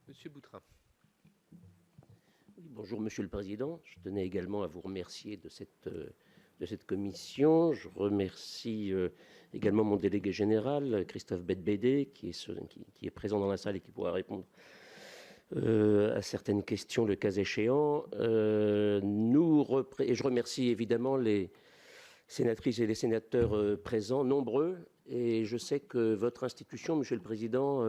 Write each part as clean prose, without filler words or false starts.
Monsieur Boutrin. Bonjour Monsieur le Président, je tenais également à vous remercier de cette commission. Je remercie également mon délégué général, Christophe Bedbédé, qui est présent dans la salle et qui pourra répondre à certaines questions le cas échéant. Et je remercie évidemment les sénatrices et les sénateurs présents, nombreux, et je sais que votre institution, Monsieur le Président,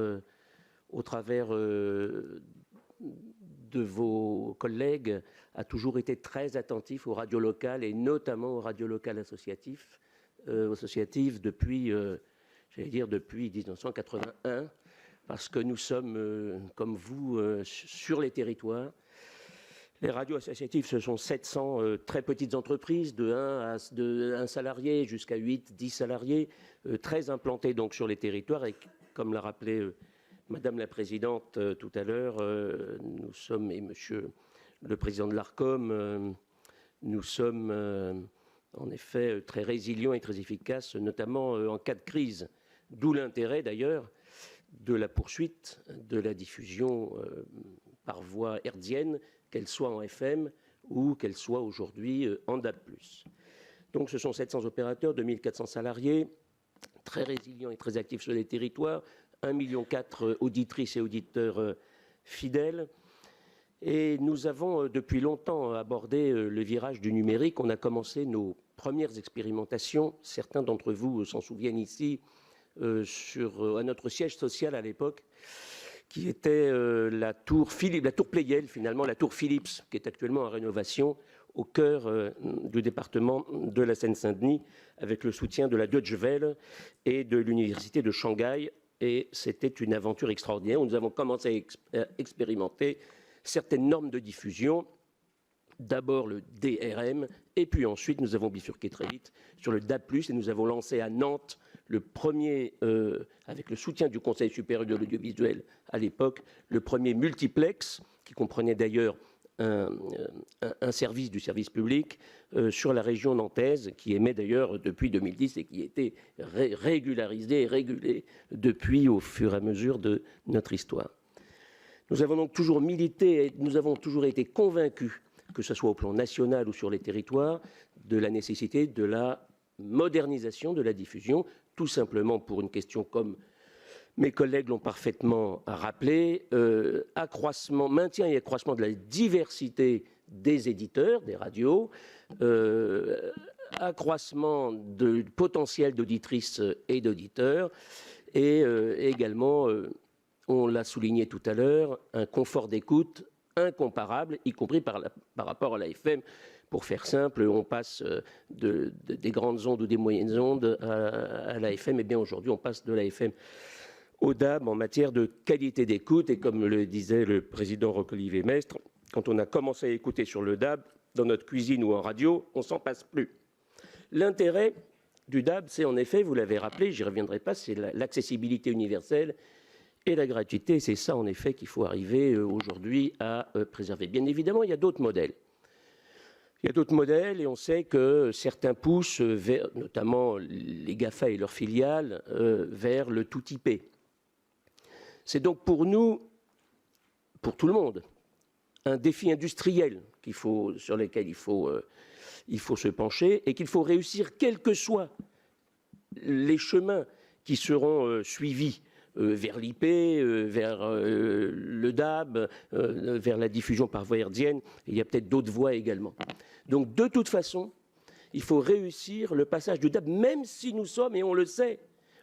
au travers de vos collègues, a toujours été très attentif aux radios locales et notamment aux radios locales associatives depuis, j'allais dire, depuis 1981, parce que nous sommes, comme vous, sur les territoires. Les radios associatives, ce sont 700 très petites entreprises, de 1 salarié jusqu'à 8, 10 salariés, très implantées donc sur les territoires. Et comme l'a rappelé Madame la Présidente tout à l'heure, nous sommes, et Monsieur le Président de l'ARCOM, nous sommes en effet très résilients et très efficaces, notamment en cas de crise. D'où l'intérêt d'ailleurs de la poursuite de la diffusion par voie hertzienne, qu'elle soit en FM ou qu'elle soit aujourd'hui en DAB+. Donc ce sont 700 opérateurs, 2400 salariés, très résilients et très actifs sur les territoires, 1,4 million auditrices et auditeurs fidèles. Et nous avons depuis longtemps abordé le virage du numérique. On a commencé nos premières expérimentations, certains d'entre vous s'en souviennent ici, à notre siège social à l'époque, qui était la tour Pleyel, finalement, la tour Philips, qui est actuellement en rénovation au cœur du département de la Seine-Saint-Denis, avec le soutien de la Deutsche Welle et de l'Université de Shanghai. Et c'était une aventure extraordinaire où nous avons commencé à expérimenter certaines normes de diffusion. D'abord le DRM, et puis ensuite nous avons bifurqué très vite sur le DAB+, et nous avons lancé à Nantes le premier, avec le soutien du Conseil supérieur de l'audiovisuel à l'époque, le premier multiplex, qui comprenait d'ailleurs un service du service public sur la région nantaise, qui émet d'ailleurs depuis 2010 et qui était régularisé et régulé depuis au fur et à mesure de notre histoire. Nous avons donc toujours milité et nous avons toujours été convaincus, que ce soit au plan national ou sur les territoires, de la nécessité de la modernisation de la diffusion, tout simplement pour une question comme mes collègues l'ont parfaitement rappelé, maintien et accroissement de la diversité des éditeurs, des radios, accroissement du potentiel d'auditrices et d'auditeurs, et également, on l'a souligné tout à l'heure, un confort d'écoute incomparable, y compris par rapport à la FM. Pour faire simple, on passe des grandes ondes ou des moyennes ondes à la FM. Et bien aujourd'hui, on passe de la FM au DAB en matière de qualité d'écoute. Et comme le disait le président Roch-Olivier Maistre, quand on a commencé à écouter sur le DAB, dans notre cuisine ou en radio, on s'en passe plus. L'intérêt du DAB, c'est en effet, vous l'avez rappelé, j'y reviendrai pas, c'est l'accessibilité universelle et la gratuité. C'est ça, en effet, qu'il faut arriver aujourd'hui à préserver. Bien évidemment, il y a d'autres modèles. Il y a d'autres modèles et on sait que certains poussent, notamment les GAFA et leurs filiales, vers le tout IP. C'est donc pour nous, pour tout le monde, un défi industriel sur lequel il faut se pencher et qu'il faut réussir, quels que soient les chemins qui seront suivis vers l'IP, vers le DAB, vers la diffusion par voie hertzienne. Il y a peut-être d'autres voies également. Donc, de toute façon, il faut réussir le passage du DAB, même si nous sommes, et on le sait,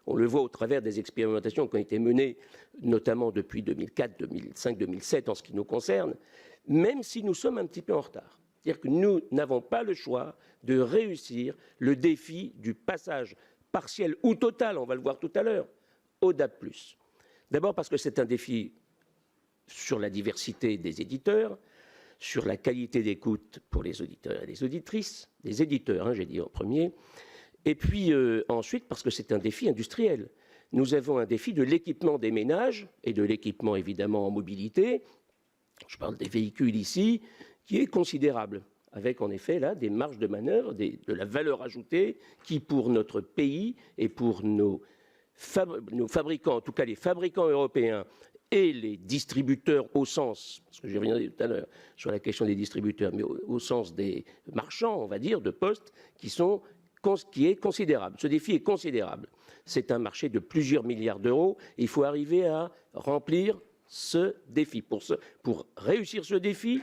on le voit au travers des expérimentations qui ont été menées, notamment depuis 2004, 2005, 2007, en ce qui nous concerne, même si nous sommes un petit peu en retard. C'est-à-dire que nous n'avons pas le choix de réussir le défi du passage partiel ou total, on va le voir tout à l'heure, au DAB+. D'abord parce que c'est un défi sur la diversité des éditeurs, sur la qualité d'écoute pour les auditeurs et les auditrices, les éditeurs, j'ai dit en premier, et puis ensuite parce que c'est un défi industriel. Nous avons un défi de l'équipement des ménages et de l'équipement évidemment en mobilité, je parle des véhicules ici, qui est considérable, avec en effet là des marges de manœuvre, de la valeur ajoutée qui pour notre pays et pour nos fabricants, en tout cas les fabricants européens et les distributeurs au sens, parce que j'y reviendrai tout à l'heure sur la question des distributeurs, mais au sens des marchands, on va dire, de postes, qui est considérable. Ce défi est considérable. C'est un marché de plusieurs milliards d'euros. Il faut arriver à remplir ce défi. Pour réussir ce défi,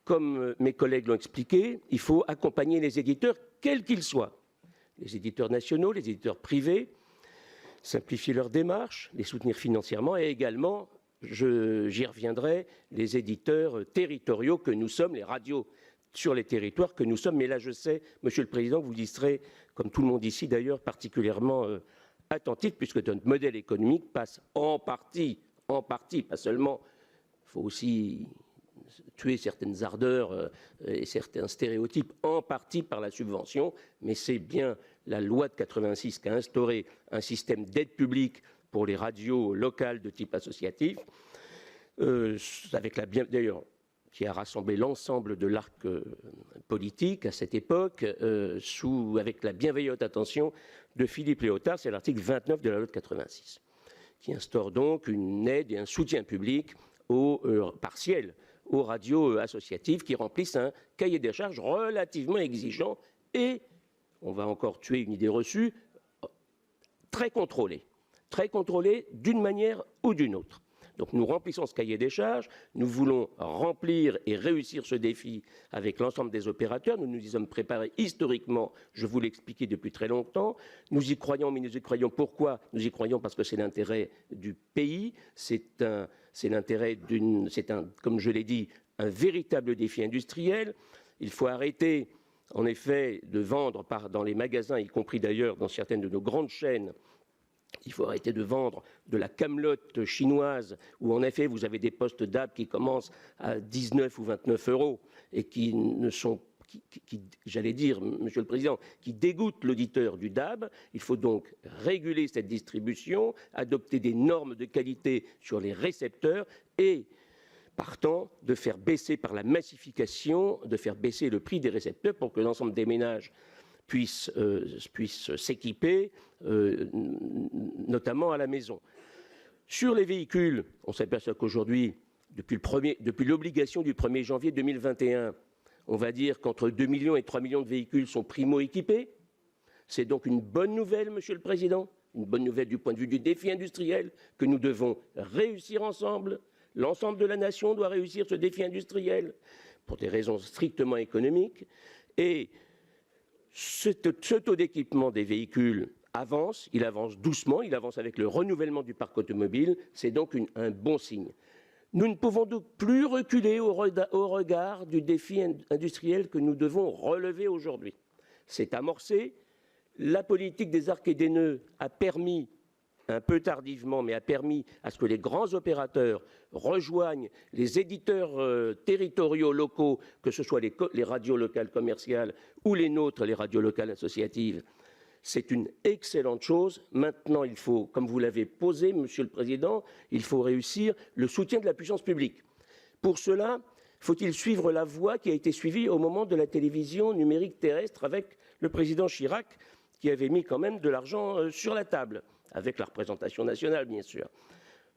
comme mes collègues l'ont expliqué, il faut accompagner les éditeurs, quels qu'ils soient. Les éditeurs nationaux, les éditeurs privés, simplifier leurs démarches, les soutenir financièrement et également, j'y reviendrai, les éditeurs territoriaux que nous sommes, les radios sur les territoires que nous sommes. Mais là, je sais, Monsieur le Président, que vous y serez, comme tout le monde ici d'ailleurs, particulièrement attentif, puisque notre modèle économique passe en partie, pas seulement, il faut aussi tuer certaines ardeurs et certains stéréotypes, en partie par la subvention, mais c'est bien la loi de 86 qui a instauré un système d'aide publique pour les radios locales de type associatif, d'ailleurs, qui a rassemblé l'ensemble de l'arc politique à cette époque, avec la bienveillante attention de Philippe Léotard. C'est l'article 29 de la loi de 86, qui instaure donc une aide et un soutien public partiel aux radios associatives qui remplissent un cahier des charges relativement exigeant et, on va encore tuer une idée reçue, très contrôlé d'une manière ou d'une autre. Donc nous remplissons ce cahier des charges, nous voulons remplir et réussir ce défi avec l'ensemble des opérateurs, nous nous y sommes préparés historiquement, je vous l'ai expliqué depuis très longtemps, nous y croyons, mais nous y croyons pourquoi? Nous y croyons parce que c'est l'intérêt du pays, c'est l'intérêt comme je l'ai dit, un véritable défi industriel. Il faut arrêter, en effet, de vendre dans les magasins, y compris d'ailleurs dans certaines de nos grandes chaînes. Il faut arrêter de vendre de la camelote chinoise où, en effet, vous avez des postes DAB qui commencent à 19 ou 29 euros et qui ne sont, j'allais dire, Monsieur le Président, qui dégoûtent l'auditeur du DAB. Il faut donc réguler cette distribution, adopter des normes de qualité sur les récepteurs et, partant, de faire baisser par la massification, de faire baisser le prix des récepteurs pour que l'ensemble des ménages puissent s'équiper, notamment à la maison. Sur les véhicules, on s'aperçoit qu'aujourd'hui, depuis l'obligation du 1er janvier 2021, on va dire qu'entre 2 millions et 3 millions de véhicules sont primo-équipés. C'est donc une bonne nouvelle, Monsieur le Président, une bonne nouvelle du point de vue du défi industriel que nous devons réussir ensemble. L'ensemble de la nation doit réussir ce défi industriel pour des raisons strictement économiques. Et ce taux d'équipement des véhicules avance, il avance doucement, il avance avec le renouvellement du parc automobile, c'est donc un bon signe. Nous ne pouvons donc plus reculer au regard du défi industriel que nous devons relever aujourd'hui. C'est amorcé, la politique des arcs et des nœuds a permis, un peu tardivement, mais a permis à ce que les grands opérateurs rejoignent les éditeurs territoriaux locaux, que ce soit les radios locales commerciales ou les nôtres, les radios locales associatives. C'est une excellente chose. Maintenant, il faut, comme vous l'avez posé, Monsieur le Président, il faut réussir le soutien de la puissance publique. Pour cela, faut-il suivre la voie qui a été suivie au moment de la télévision numérique terrestre avec le président Chirac, qui avait mis quand même de l'argent sur la table, avec la représentation nationale, bien sûr.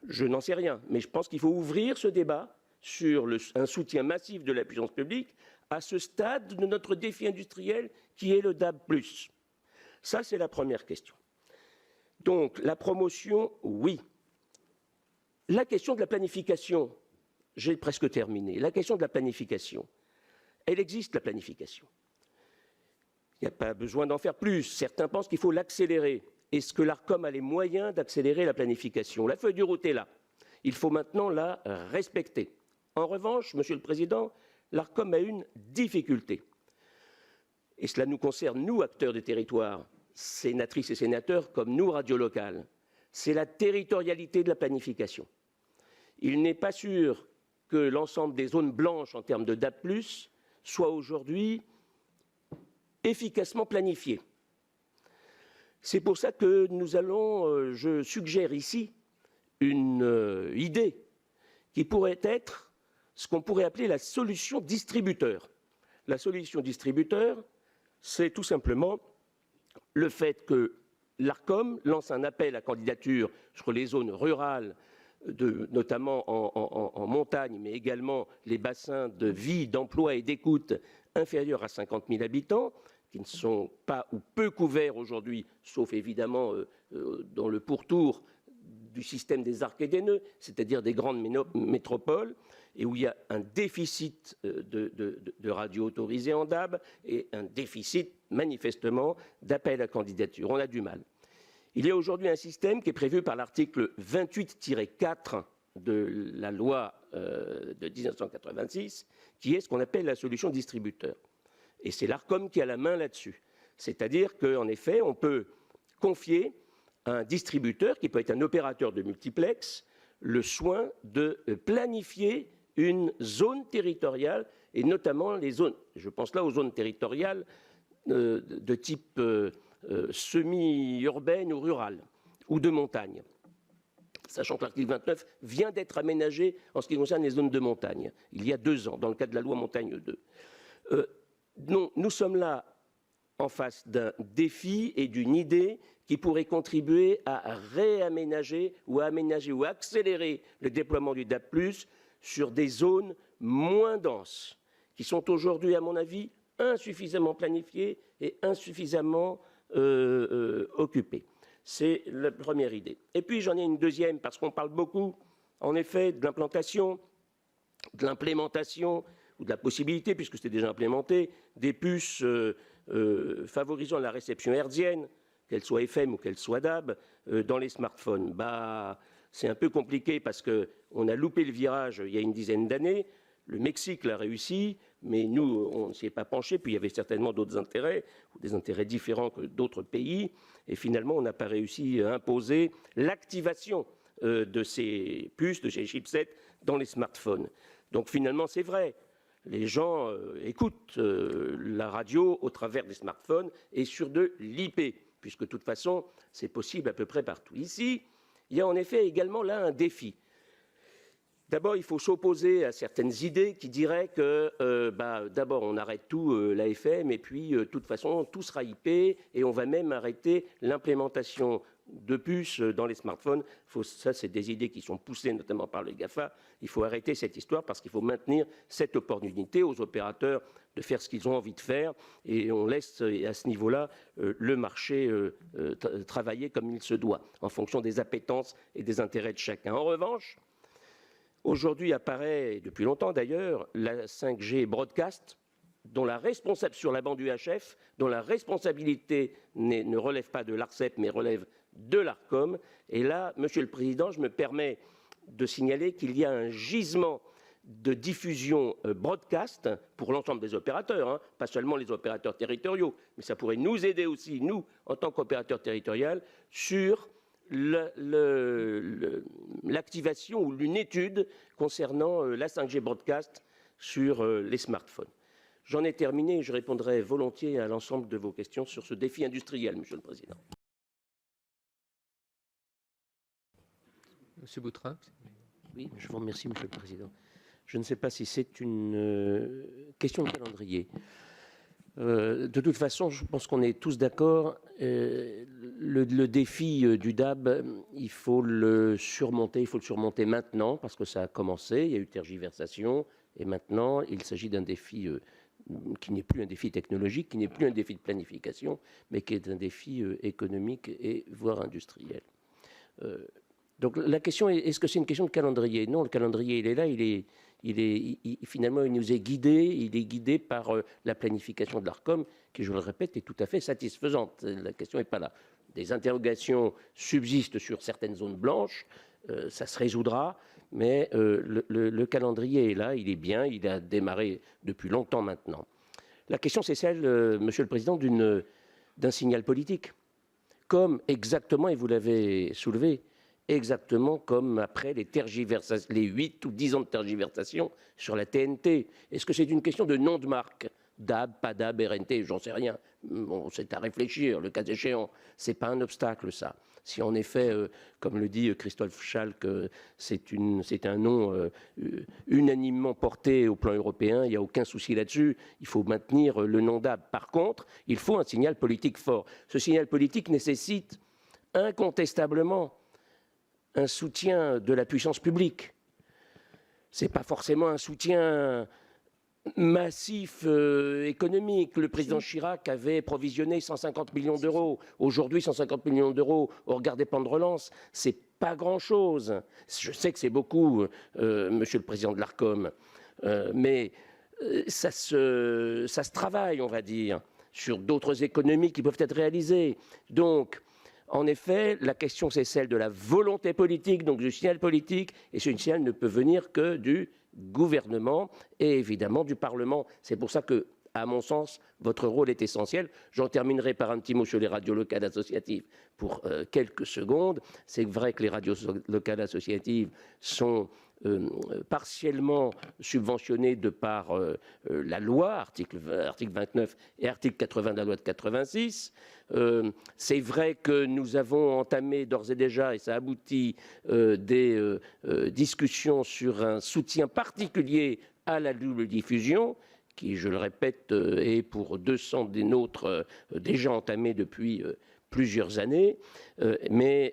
Je n'en sais rien, mais je pense qu'il faut ouvrir ce débat sur un soutien massif de la puissance publique à ce stade de notre défi industriel qui est le DAB+. Ça, c'est la première question. Donc, la promotion, oui. La question de la planification, j'ai presque terminé. La question de la planification, elle existe, la planification. Il n'y a pas besoin d'en faire plus. Certains pensent qu'il faut l'accélérer. Est-ce que l'ARCOM a les moyens d'accélérer la planification? La feuille de route est là. Il faut maintenant la respecter. En revanche, Monsieur le Président, l'ARCOM a une difficulté. Et cela nous concerne, nous, acteurs des territoires, sénatrices et sénateurs, comme nous, radio locales. C'est la territorialité de la planification. Il n'est pas sûr que l'ensemble des zones blanches en termes de DAB+, soit aujourd'hui efficacement planifiées. C'est pour ça que nous allons, je suggère ici, une idée qui pourrait être ce qu'on pourrait appeler la solution distributeur. La solution distributeur, c'est tout simplement le fait que l'ARCOM lance un appel à candidature sur les zones rurales notamment en montagne, mais également les bassins de vie, d'emploi et d'écoute inférieurs à 50 000 habitants, qui ne sont pas ou peu couverts aujourd'hui, sauf évidemment dans le pourtour du système des arcs et des nœuds, c'est-à-dire des grandes métropoles, et où il y a un déficit de radio autorisée en DAB et un déficit manifestement d'appel à candidature. On a du mal. Il y a aujourd'hui un système qui est prévu par l'article 28-4 de la loi de 1986, qui est ce qu'on appelle la solution distributeur. Et c'est l'ARCOM qui a la main là-dessus. C'est-à-dire qu'en effet, on peut confier à un distributeur, qui peut être un opérateur de multiplex, le soin de planifier une zone territoriale, et notamment les zones, je pense là aux zones territoriales de type semi-urbaine ou rurale, ou de montagne. Sachant que l'article 29 vient d'être aménagé en ce qui concerne les zones de montagne, il y a 2 ans, dans le cadre de la loi Montagne 2. Non, nous sommes là en face d'un défi et d'une idée qui pourrait contribuer à réaménager ou à aménager ou à accélérer le déploiement du DAB+, sur des zones moins denses, qui sont aujourd'hui, à mon avis, insuffisamment planifiées et insuffisamment occupées. C'est la première idée. Et puis j'en ai une deuxième, parce qu'on parle beaucoup, en effet, de l'implantation, de l'implémentation, ou de la possibilité, puisque c'était déjà implémenté, des puces favorisant la réception hertzienne, qu'elle soit FM ou qu'elle soit DAB, dans les smartphones. C'est un peu compliqué parce qu'on a loupé le virage il y a une dizaine d'années. Le Mexique l'a réussi, mais nous, on ne s'y est pas penché. Puis il y avait certainement d'autres intérêts, ou des intérêts différents que d'autres pays. Et finalement, on n'a pas réussi à imposer l'activation de ces puces, de ces chipsets dans les smartphones. Donc finalement, c'est vrai. Les gens écoutent la radio au travers des smartphones et sur de l'IP, puisque de toute façon, c'est possible à peu près partout. Ici, il y a en effet également là un défi. D'abord, il faut s'opposer à certaines idées qui diraient que d'abord, on arrête tout la FM et puis, de toute façon, tout sera IP et on va même arrêter l'implémentation de puces dans les smartphones. Ça, c'est des idées qui sont poussées notamment par le GAFA. Il faut arrêter cette histoire parce qu'il faut maintenir cette opportunité aux opérateurs de faire ce qu'ils ont envie de faire et on laisse à ce niveau-là le marché travailler comme il se doit en fonction des appétences et des intérêts de chacun. En revanche, aujourd'hui apparaît, depuis longtemps d'ailleurs, la 5G broadcast, dont la responsable sur la bande UHF, dont la responsabilité ne relève pas de l'ARCEP, mais relève de l'ARCOM. Et là, Monsieur le Président, je me permets de signaler qu'il y a un gisement de diffusion broadcast pour l'ensemble des opérateurs, hein, pas seulement les opérateurs territoriaux, mais ça pourrait nous aider aussi, nous, en tant qu'opérateurs territoriaux, sur l'activation ou une étude concernant la 5G broadcast sur les smartphones. J'en ai terminé et je répondrai volontiers à l'ensemble de vos questions sur ce défi industriel, Monsieur le Président. Monsieur Boutrin. Oui, je vous remercie, Monsieur le Président. Je ne sais pas si c'est une question de calendrier. De toute façon, je pense qu'on est tous d'accord. Le défi du DAB, il faut le surmonter maintenant, parce que ça a commencé, il y a eu tergiversation, et maintenant, il s'agit d'un défi qui n'est plus un défi technologique, qui n'est plus un défi de planification, mais qui est un défi économique et voire industriel. Donc la question est, est-ce que c'est une question de calendrier? Non, le calendrier, il est là, finalement, il nous est guidé, il est guidé par la planification de l'ARCOM, qui, je le répète, est tout à fait satisfaisante. La question n'est pas là. Des interrogations subsistent sur certaines zones blanches, ça se résoudra, mais le calendrier est là, il est bien, il a démarré depuis longtemps maintenant. La question, c'est celle, Monsieur le Président, d'un signal politique. Comme exactement, et vous l'avez soulevé, exactement comme après les 8 ou 10 ans de tergiversation sur la TNT. Est-ce que c'est une question de nom de marque? DAB, pas DAB, RNT, j'en sais rien. Bon, c'est à réfléchir, le cas échéant. Ce n'est pas un obstacle, ça. Si en effet, comme le dit Christophe Schalk, c'est un nom unanimement porté au plan européen, il n'y a aucun souci là-dessus, il faut maintenir le nom DAB. Par contre, il faut un signal politique fort. Ce signal politique nécessite incontestablement un soutien de la puissance publique. Ce n'est pas forcément un soutien massif économique. Le président Chirac avait provisionné 150 millions d'euros. Aujourd'hui, 150 millions d'euros au regard des plans de relance, c'est pas grand-chose. Je sais que c'est beaucoup, monsieur le président de l'Arcom, mais ça se travaille, on va dire, sur d'autres économies qui peuvent être réalisées. Donc, en effet, la question, c'est celle de la volonté politique, donc du signal politique, et ce signal ne peut venir que du gouvernement et évidemment du Parlement. C'est pour ça que, à mon sens, votre rôle est essentiel. J'en terminerai par un petit mot sur les radios locales associatives pour quelques secondes. C'est vrai que les radios locales associatives sont partiellement subventionnées de par la loi, article 29 et article 80 de la loi de 86. C'est vrai que nous avons entamé d'ores et déjà, et ça aboutit, des discussions sur un soutien particulier à la double diffusion, qui, je le répète, est pour 200 des nôtres déjà entamé depuis plusieurs années, mais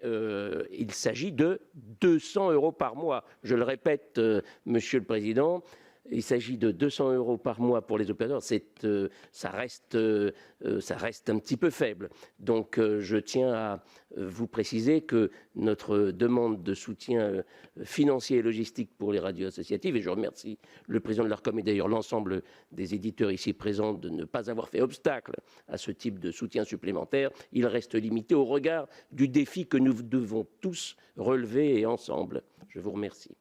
il s'agit de 200 € par mois. Je le répète, Monsieur le Président, il s'agit de 200 € par mois pour les opérateurs. Ça reste un petit peu faible. Donc, je tiens à vous préciser que notre demande de soutien financier et logistique pour les radios associatives, et je remercie le président de l'Arcom et d'ailleurs l'ensemble des éditeurs ici présents de ne pas avoir fait obstacle à ce type de soutien supplémentaire, il reste limité au regard du défi que nous devons tous relever et ensemble. Je vous remercie.